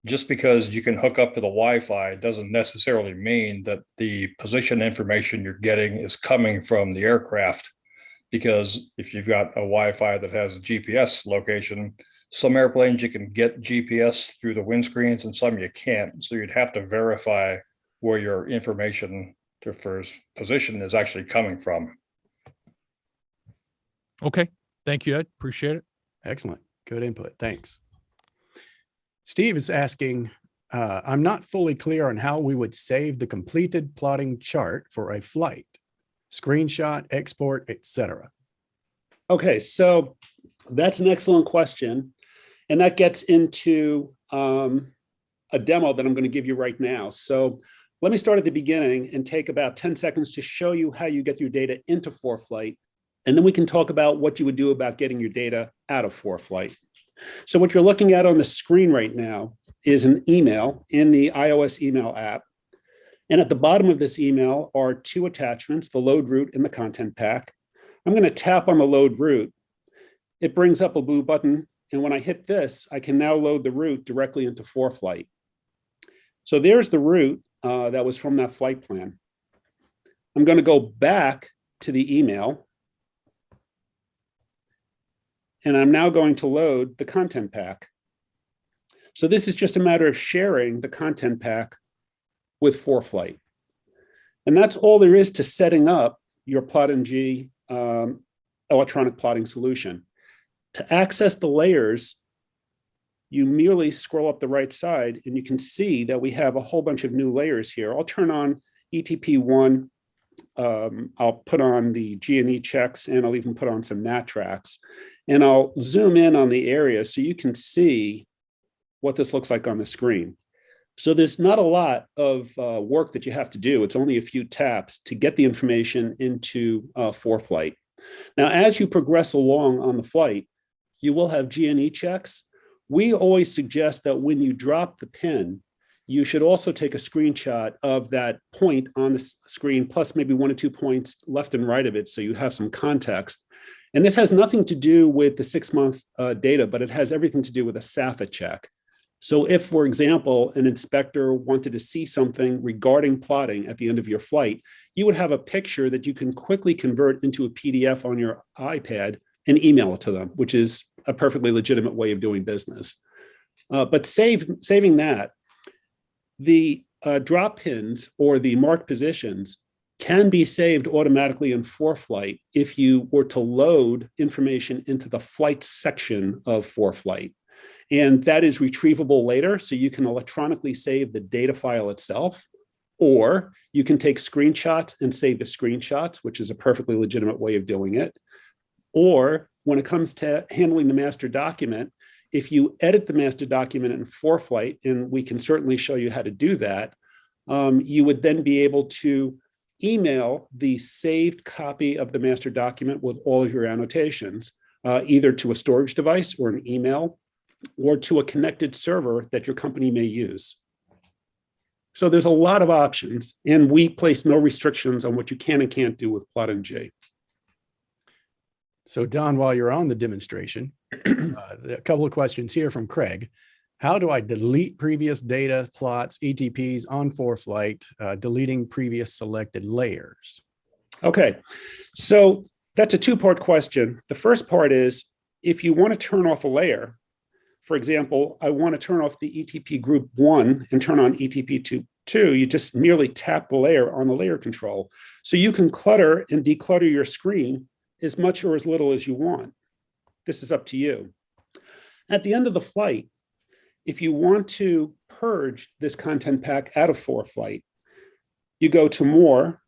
Just because you can hook up to the Wi-Fi doesn't necessarily mean that the position information you're getting is coming from the aircraft. Because if you've got a Wi-Fi that has a GPS location, some airplanes you can get GPS through the windscreens and some you can't. So you'd have to verify where your information for position is actually coming from. Okay. Thank you, Ed. Appreciate it. Excellent. Good input. Thanks. Steve is asking, I'm not fully clear on how we would save the completed plotting chart for a flight, screenshot, export, etc. Okay, so that's an excellent question. And that gets into a demo that I'm going to give you right now. So let me start at the beginning and take about 10 seconds to show you how you get your data into ForeFlight. And then we can talk about what you would do about getting your data out of ForeFlight. So what you're looking at on the screen right now is an email in the iOS email app. And at the bottom of this email are two attachments, the load route and the content pack. I'm going to tap on the load route. It brings up a blue button. And when I hit this, I can now load the route directly into ForeFlight. So there's the route that was from that flight plan. I'm going to go back to the email. And I'm now going to load the content pack. So this is just a matter of sharing the content pack with ForeFlight. And that's all there is to setting up your PlotNG electronic plotting solution. To access the layers, you merely scroll up the right side and you can see that we have a whole bunch of new layers here. I'll turn on ETP1. I'll put on the G&E checks, and I'll even put on some NAT tracks. And I'll zoom in on the area so you can see what this looks like on the screen. So there's not a lot of work that you have to do. It's only a few taps to get the information into ForeFlight. Now, as you progress along on the flight, you will have G&E checks. We always suggest that when you drop the pin, you should also take a screenshot of that point on the screen, plus maybe 1 or 2 points left and right of it, so you have some context. And this has nothing to do with the 6-month data, but it has everything to do with a SAFA check. So if, for example, an inspector wanted to see something regarding plotting at the end of your flight, you would have a picture that you can quickly convert into a PDF on your iPad and email it to them, which is a perfectly legitimate way of doing business. But saving that, the drop pins or the marked positions can be saved automatically in ForeFlight if you were to load information into the flight section of ForeFlight. And that is retrievable later, so you can electronically save the data file itself, or you can take screenshots and save the screenshots, which is a perfectly legitimate way of doing it. Or when it comes to handling the master document, if you edit the master document in ForeFlight, and we can certainly show you how to do that, you would then be able to email the saved copy of the master document with all of your annotations, either to a storage device or an email, or to a connected server that your company may use. So there's a lot of options, and we place no restrictions on what you can and can't do with PlotNG. So Don, while you're on the demonstration, a couple of questions here from Craig. How do I delete previous data, plots, ETPs on ForeFlight, deleting previous selected layers? Okay, so that's a two-part question. The first part is, if you want to turn off a layer, for example, I want to turn off the ETP group 1 and turn on ETP 2, you just merely tap the layer on the layer control. So you can clutter and declutter your screen as much or as little as you want. This is up to you. At the end of the flight, if you want to purge this content pack out of ForeFlight, you go to More,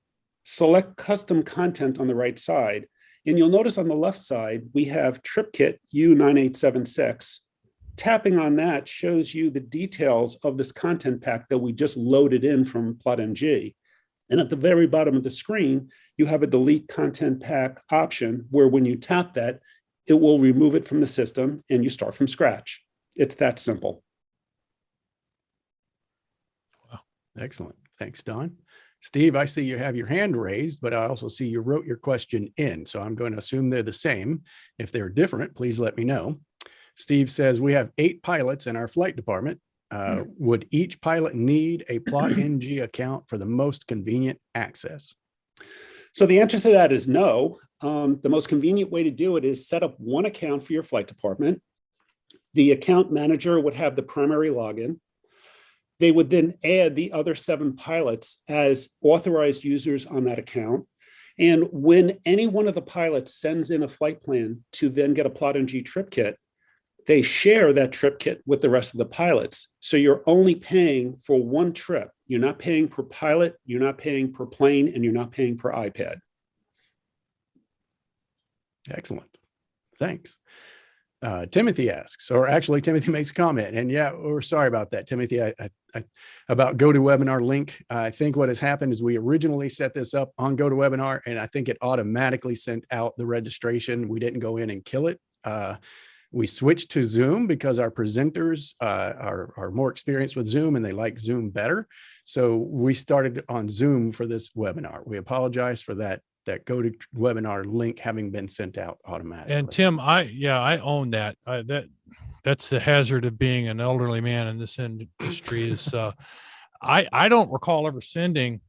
select Custom Content on the right side, and you'll notice on the left side, we have TripKit U9876. Tapping on that shows you the details of this content pack that we just loaded in from PlotNG. And at the very bottom of the screen, you have a delete content pack option where when you tap that, it will remove it from the system and you start from scratch. It's that simple. Wow. Excellent. Thanks, Don. Steve, I see you have your hand raised, but I also see you wrote your question in. So I'm going to assume they're the same. If they're different, please let me know. Steve says, we have 8 pilots in our flight department. Would each pilot need a PlotNG account for the most convenient access? So the answer to that is no. The most convenient way to do it is set up one account for your flight department. The account manager would have the primary login. They would then add the other 7 pilots as authorized users on that account. And when any one of the pilots sends in a flight plan to then get a PlotNG trip kit, they share that trip kit with the rest of the pilots. So you're only paying for one trip. You're not paying per pilot, you're not paying per plane, and you're not paying per iPad. Excellent. Thanks. Timothy asks, or actually Timothy makes a comment, and yeah, we're sorry about that, Timothy, about GoToWebinar link. I think what has happened is we originally set this up on GoToWebinar, and I think it automatically sent out the registration. We didn't go in and kill it. We switched to Zoom because our presenters are more experienced with Zoom and they like Zoom better. So we started on Zoom for this webinar. We apologize for that GoToWebinar link having been sent out automatically. And Tim, I own that. That's the hazard of being an elderly man in this industry is I don't recall ever sending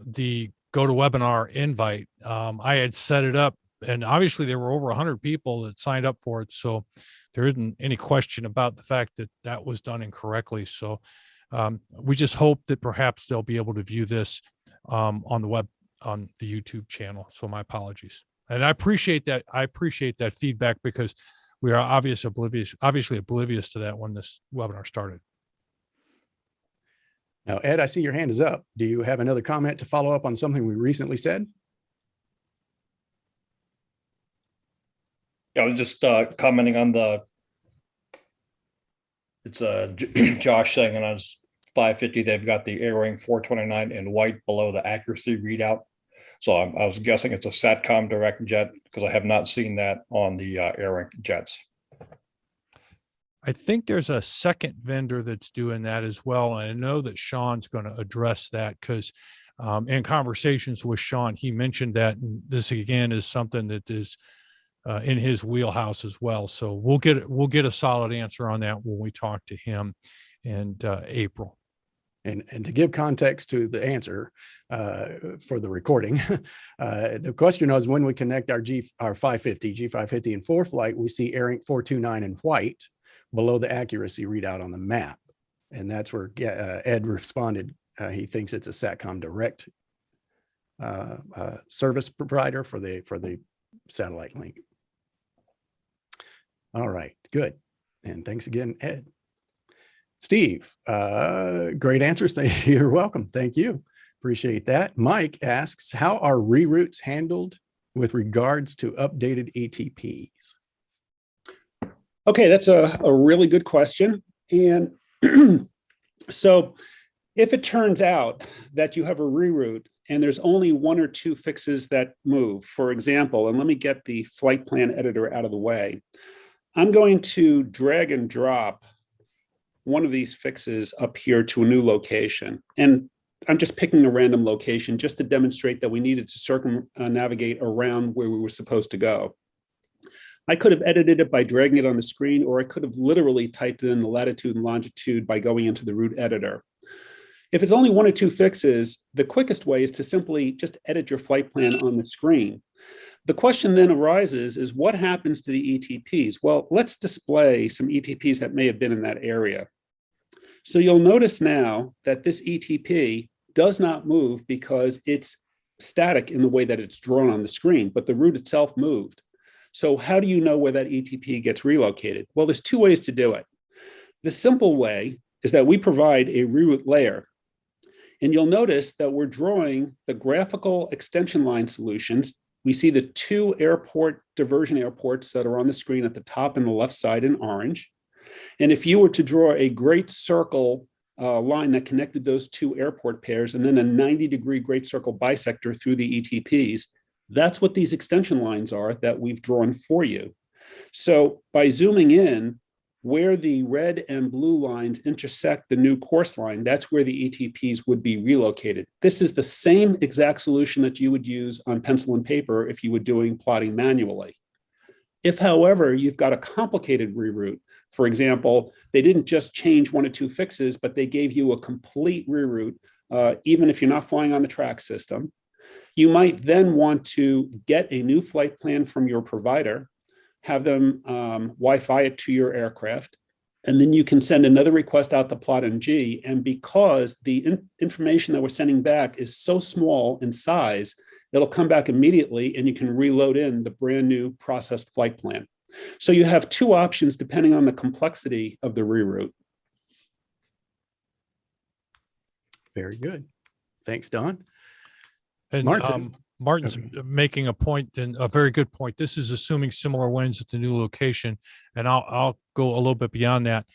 the GoToWebinar invite. I had set it up, and obviously there were over 100 people that signed up for it. So there isn't any question about the fact that that was done incorrectly. So we just hope that perhaps they'll be able to view this on the web, on the YouTube channel. So my apologies. And I appreciate that. I appreciate that feedback because we are obviously oblivious to that when this webinar started. Now, Ed, I see your hand is up. Do you have another comment to follow up on something we recently said? I was just commenting on it's Josh saying on his 550, they've got the AirWing 429 in white below the accuracy readout. So I was guessing it's a SATCOM direct jet because I have not seen that on the AirWing jets. I think there's a second vendor that's doing that as well. And I know that Sean's going to address that because in conversations with Sean, he mentioned that. And this again is something that is in his wheelhouse as well. So we'll get a solid answer on that when we talk to him in April. And to give context to the answer for the recording, the question was when we connect our G550 in ForeFlight, we see AirWing 429 in white below the accuracy readout on the map. And that's where Ed responded. He thinks it's a SATCOM direct service provider for the satellite link. All right, good. And thanks again, Ed. Steve, great answers. You're welcome. Thank you. Appreciate that. Mike asks, how are reroutes handled with regards to updated ETPs? Okay, that's a really good question. And so if it turns out that you have a reroute and there's only one or two fixes that move, for example, and let me get the flight plan editor out of the way, I'm going to drag and drop one of these fixes up here to a new location. And I'm just picking a random location just to demonstrate that we needed to circumnavigate around where we were supposed to go. I could have edited it by dragging it on the screen, or I could have literally typed in the latitude and longitude by going into the route editor. If it's only one or two fixes, the quickest way is to simply just edit your flight plan on the screen. The question then arises is what happens to the ETPs? Well, let's display some ETPs that may have been in that area. So you'll notice now that this ETP does not move because it's static in the way that it's drawn on the screen, but the route itself moved. So how do you know where that ETP gets relocated? Well, there's two ways to do it. The simple way is that we provide a reroute layer. And you'll notice that we're drawing the graphical extension line solutions. We see the two airport diversion airports that are on the screen at the top and the left side in orange. And if you were to draw a great circle line that connected those two airport pairs and then a 90-degree great circle bisector through the ETPs, that's what these extension lines are that we've drawn for you. So by zooming in, where the red and blue lines intersect the new course line, that's where the ETPs would be relocated. This is the same exact solution that you would use on pencil and paper if you were doing plotting manually. If, however, you've got a complicated reroute, for example, they didn't just change one or two fixes, but they gave you a complete reroute, even if you're not flying on the track system, you might then want to get a new flight plan from your provider, have them Wi-Fi it to your aircraft, and then you can send another request out to PlotNG. And because the information that we're sending back is so small in size, it'll come back immediately and you can reload in the brand new processed flight plan. So you have two options depending on the complexity of the reroute. Very good. Thanks, Don. And Martin's making a point, and a very good point. This is assuming similar winds at the new location, and I'll go a little bit beyond that.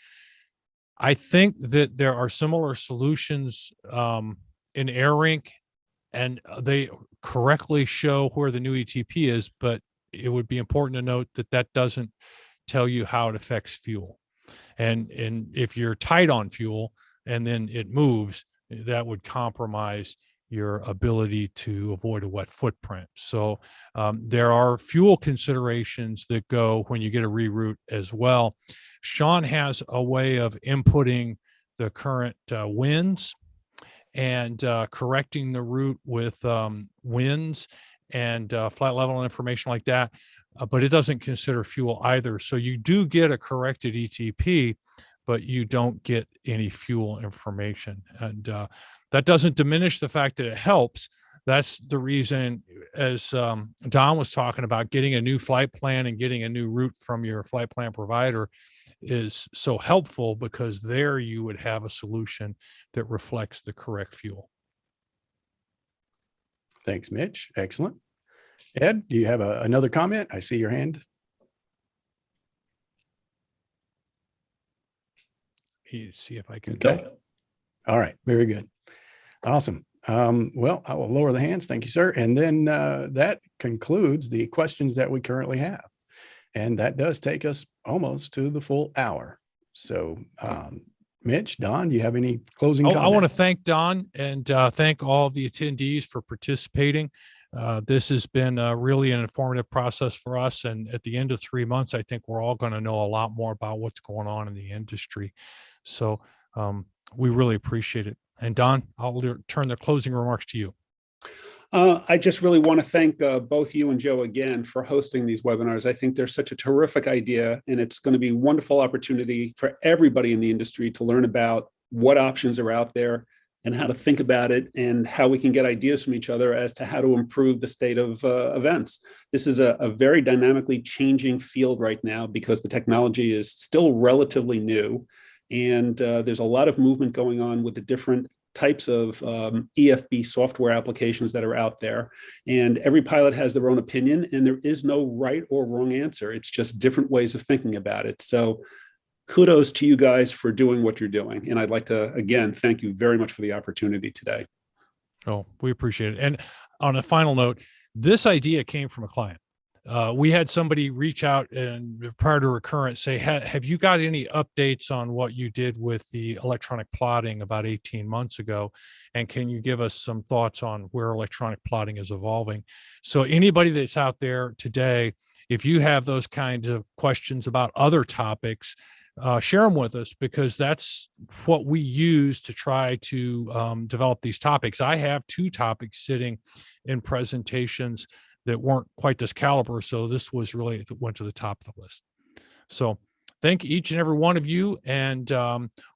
I think that there are similar solutions in AirRink, and they correctly show where the new ETP is, but it would be important to note that that doesn't tell you how it affects fuel. And if you're tight on fuel and then it moves, that would compromise your ability to avoid a wet footprint. So there are fuel considerations that go when you get a reroute as well. Sean has a way of inputting the current winds and correcting the route with winds and flight level and information like that, but it doesn't consider fuel either. So you do get a corrected ETP, but you don't get any fuel information. And that doesn't diminish the fact that it helps. That's the reason, as Don was talking about, getting a new flight plan and getting a new route from your flight plan provider is so helpful, because there you would have a solution that reflects the correct fuel. Thanks, Mitch. Excellent. Ed, do you have another comment? I see your hand. See if I can. Okay. All right. Very good. Awesome. Well, I will lower the hands. Thank you, sir. And then that concludes the questions that we currently have. And that does take us almost to the full hour. So Mitch, Don, do you have any closing comments? I want to thank Don and thank all of the attendees for participating. This has been really an informative process for us. And at the end of 3 months, I think we're all going to know a lot more about what's going on in the industry. So we really appreciate it. And Don, I'll turn the closing remarks to you. I just really want to thank both you and Joe again for hosting these webinars. I think they're such a terrific idea, and it's going to be a wonderful opportunity for everybody in the industry to learn about what options are out there and how to think about it and how we can get ideas from each other as to how to improve the state of events. This is a very dynamically changing field right now because the technology is still relatively new. And there's a lot of movement going on with the different types of EFB software applications that are out there. And every pilot has their own opinion, and there is no right or wrong answer. It's just different ways of thinking about it. So kudos to you guys for doing what you're doing. And I'd like to, again, thank you very much for the opportunity today. Oh, we appreciate it. And on a final note, this idea came from a client. We had somebody reach out and prior to recurrence say, have you got any updates on what you did with the electronic plotting about 18 months ago? And can you give us some thoughts on where electronic plotting is evolving? So anybody that's out there today, if you have those kinds of questions about other topics, share them with us, because that's what we use to try to develop these topics. I have 2 topics sitting in presentations that weren't quite this caliber. So this was really, it went to the top of the list. So thank each and every one of you. And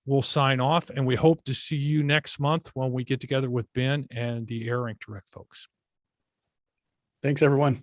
we'll sign off, and we hope to see you next month when we get together with Ben and the Air Ink Direct folks. Thanks, everyone.